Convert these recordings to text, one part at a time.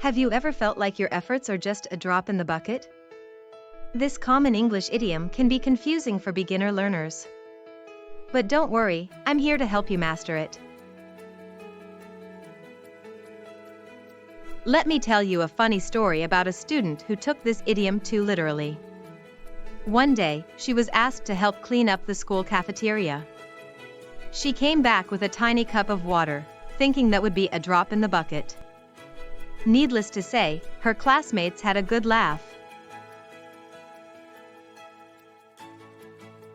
Have you ever felt like your efforts are just a drop in the bucket? This common English idiom can be confusing for beginner learners. But don't worry, I'm here to help you master it. Let me tell you a funny story about a student who took this idiom too literally. One day, she was asked to help clean up the school cafeteria. She came back with a tiny cup of water, thinking that would be a drop in the bucket. Needless to say, her classmates had a good laugh.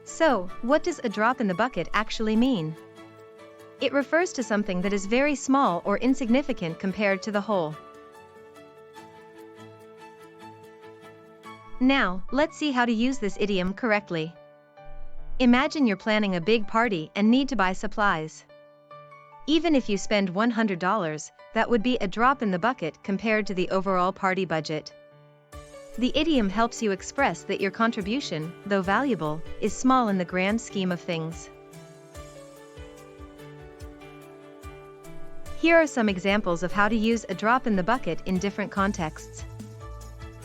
So, what does a drop in the bucket actually mean? It refers to something that is very small or insignificant compared to the whole. Now, let's see how to use this idiom correctly. Imagine you're planning a big party and need to buy supplies. Even if you spend $100, that would be a drop in the bucket compared to the overall party budget. The idiom helps you express that your contribution, though valuable, is small in the grand scheme of things. Here are some examples of how to use a drop in the bucket in different contexts.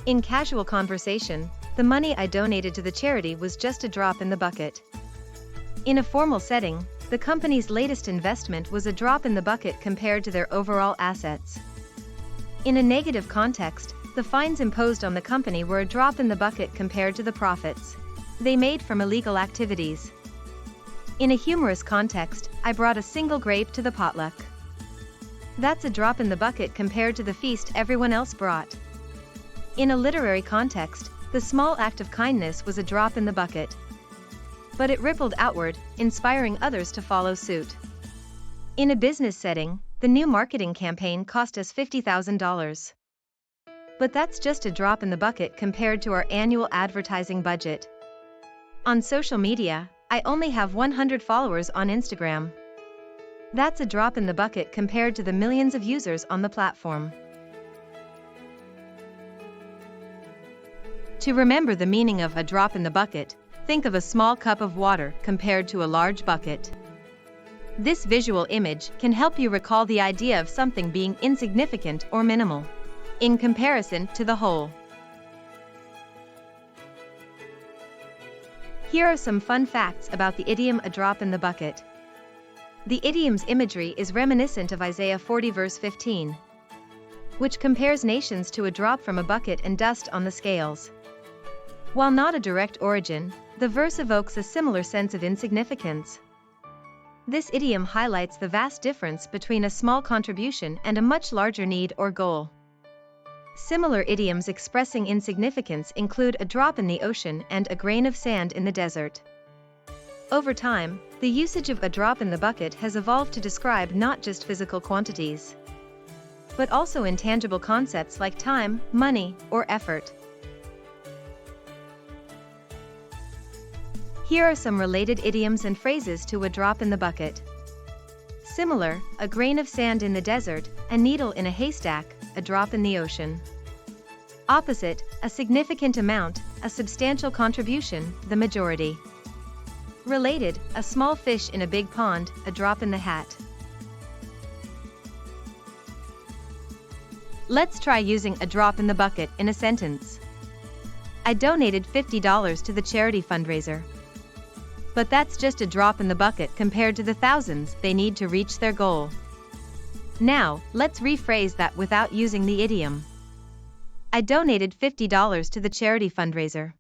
In casual conversation, the money I donated to the charity was just a drop in the bucket. In a formal setting, the company's latest investment was a drop in the bucket compared to their overall assets. In a negative context, the fines imposed on the company were a drop in the bucket compared to the profits they made from illegal activities. In a humorous context, I brought a single grape to the potluck. That's a drop in the bucket compared to the feast everyone else brought. In a literary context, the small act of kindness was a drop in the bucket. But it rippled outward, inspiring others to follow suit. In a business setting, the new marketing campaign cost us $50,000. But that's just a drop in the bucket compared to our annual advertising budget. On social media, I only have 100 followers on Instagram. That's a drop in the bucket compared to the millions of users on the platform. To remember the meaning of a drop in the bucket, think of a small cup of water compared to a large bucket. This visual image can help you recall the idea of something being insignificant or minimal in comparison to the whole. Here are some fun facts about the idiom a drop in the bucket. The idiom's imagery is reminiscent of Isaiah 40 verse 15, which compares nations to a drop from a bucket and dust on the scales. While not a direct origin, the verse evokes a similar sense of insignificance. This idiom highlights the vast difference between a small contribution and a much larger need or goal. Similar idioms expressing insignificance include a drop in the ocean and a grain of sand in the desert. Over time, the usage of a drop in the bucket has evolved to describe not just physical quantities, but also intangible concepts like time, money, or effort. Here are some related idioms and phrases to a drop in the bucket. Similar, a grain of sand in the desert, a needle in a haystack, a drop in the ocean. Opposite, a significant amount, a substantial contribution, the majority. Related, a small fish in a big pond, a drop in the hat. Let's try using a drop in the bucket in a sentence. I donated $50 to the charity fundraiser. But that's just a drop in the bucket compared to the thousands they need to reach their goal. Now, let's rephrase that without using the idiom. I donated $50 to the charity fundraiser.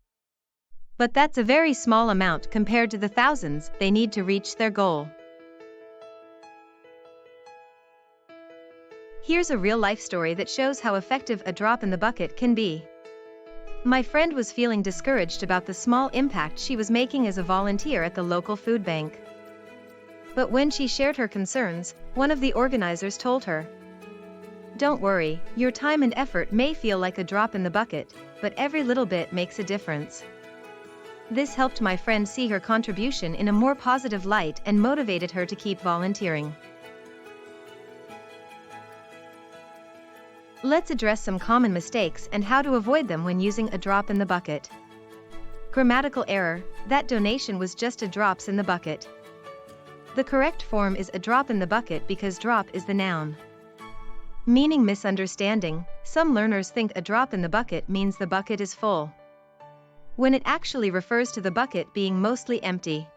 But that's a very small amount compared to the thousands they need to reach their goal. Here's a real-life story that shows how effective a drop in the bucket can be. My friend was feeling discouraged about the small impact she was making as a volunteer at the local food bank. But when she shared her concerns, one of the organizers told her, "Don't worry, your time and effort may feel like a drop in the bucket, but every little bit makes a difference." This helped my friend see her contribution in a more positive light and motivated her to keep volunteering. Let's address some common mistakes and how to avoid them when using a drop in the bucket. Grammatical error, that donation was just a drops in the bucket. The correct form is a drop in the bucket because drop is the noun. Meaning misunderstanding, some learners think a drop in the bucket means the bucket is full, when it actually refers to the bucket being mostly empty.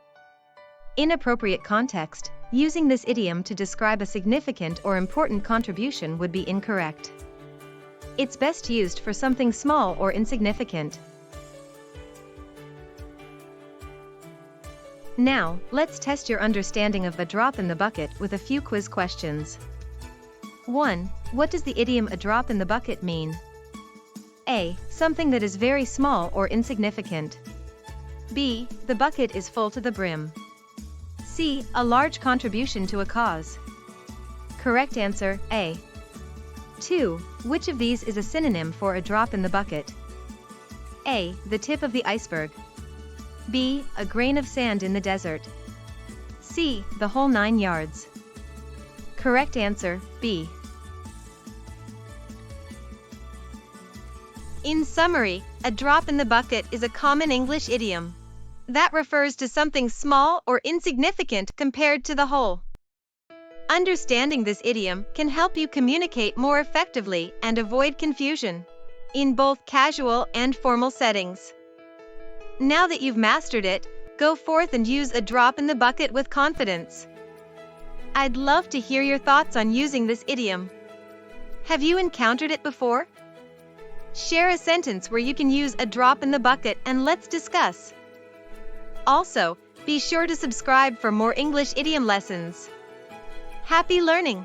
Inappropriate context, using this idiom to describe a significant or important contribution would be incorrect. It's best used for something small or insignificant. Now, let's test your understanding of a drop in the bucket with a few quiz questions. 1. What does the idiom "a drop in the bucket" mean? A. Something that is very small or insignificant. B. The bucket is full to the brim. C. A large contribution to a cause. Correct answer, A. 2. Which of these is a synonym for a drop in the bucket? A. The tip of the iceberg. B. A grain of sand in the desert. C. The whole 9 yards. Correct answer, B. In summary, a drop in the bucket is a common English idiom that refers to something small or insignificant compared to the whole. Understanding this idiom can help you communicate more effectively and avoid confusion in both casual and formal settings. Now that you've mastered it, go forth and use a drop in the bucket with confidence. I'd love to hear your thoughts on using this idiom. Have you encountered it before? Share a sentence where you can use a drop in the bucket and let's discuss. Also, be sure to subscribe for more English idiom lessons. Happy learning!